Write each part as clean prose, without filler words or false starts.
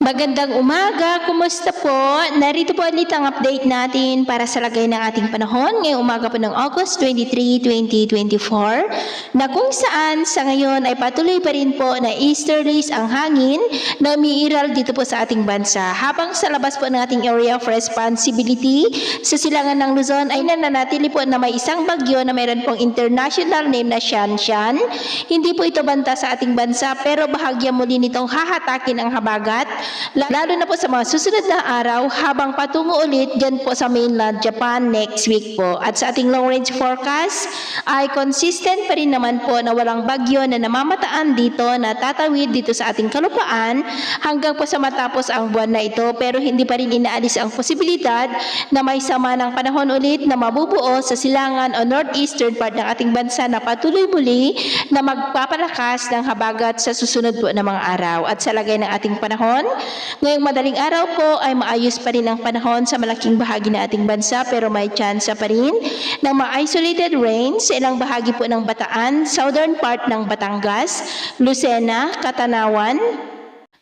Magandang umaga, kumusta po? Narito po ulit ang update natin para sa lagay ng ating panahon ngayong umaga po ng August 23, 2024 na kung saan sa ngayon ay patuloy pa rin po na easterlies ang hangin na umiiral dito po sa ating bansa. Habang sa labas po ng ating area of responsibility sa silangan ng Luzon ay nananatili po na may isang bagyo na mayroon pong international name na Shanshan. Hindi po ito banta sa ating bansa pero bahagya muli nitong hahatakin ang habagat lalo na po sa mga susunod na araw habang patungo ulit dyan po sa mainland Japan next week po. At sa ating long range forecast ay consistent pa rin naman po na walang bagyo na namamataan dito na tatawid dito sa ating kalupaan hanggang po sa matapos ang buwan na ito, pero hindi pa rin inaalis ang posibilidad na may sama ng panahon ulit na mabubuo sa silangan o northeastern part ng ating bansa na patuloy muli na magpapalakas ng habagat sa susunod po na mga araw. At sa lagay ng ating panahon, ngayong madaling araw po ay maayos pa rin ang panahon sa malaking bahagi ng ating bansa, pero may tsansa pa rin ng mga isolated rain sa ilang bahagi po ng Bataan, southern part ng Batangas, Lucena, Katanawan,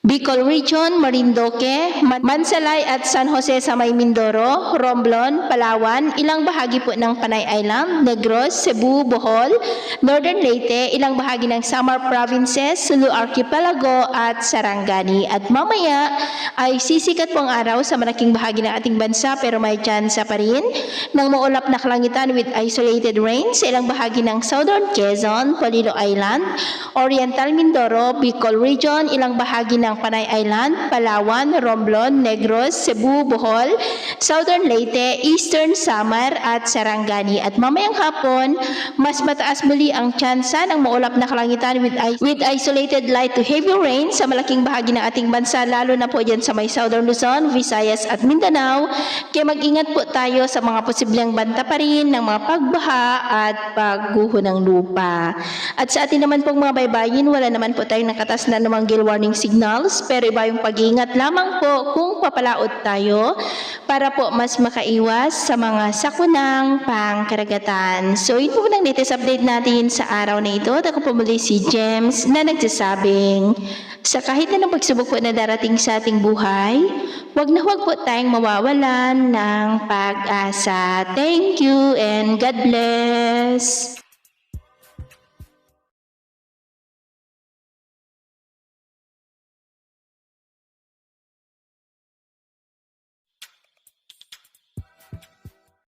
Bicol Region, Marinduque, Mansalay at San Jose sa may Mindoro, Romblon, Palawan, ilang bahagi po ng Panay Island, Negros, Cebu, Bohol, Northern Leyte, ilang bahagi ng Samar Provinces, Sulu Archipelago at Sarangani. At mamaya ay sisikat po ang araw sa malaking bahagi ng ating bansa, pero may tsansa pa rin ng maulap na kalangitan with isolated rain sa ilang bahagi ng Southern Quezon, Polillo Island, Oriental Mindoro, Bicol Region, ilang bahagi ng Panay Island, Palawan, Romblon, Negros, Cebu, Bohol, Southern Leyte, Eastern Samar at Sarangani. At mamayang hapon, mas mataas muli ang tsansa ng maulap na kalangitan with isolated light to heavy rain sa malaking bahagi ng ating bansa, lalo na po dyan sa may Southern Luzon, Visayas at Mindanao. Kaya mag-ingat po tayo sa mga posibleng banta pa rin ng mga pagbaha at pagguho ng lupa. At sa atin naman pong mga baybayin, wala naman po tayong nakatas na namang gale warning signal, pero iba yung pag-iingat lamang po kung papalaot tayo para po mas makaiwas sa mga sakunang pangkaragatan. So yun po ang latest update natin sa araw na ito. Ako po muli si James na nagsasabing sa kahit anong pagsubok po na darating sa ating buhay, wag na wag po tayong mawawalan ng pag-asa. Thank you and God bless.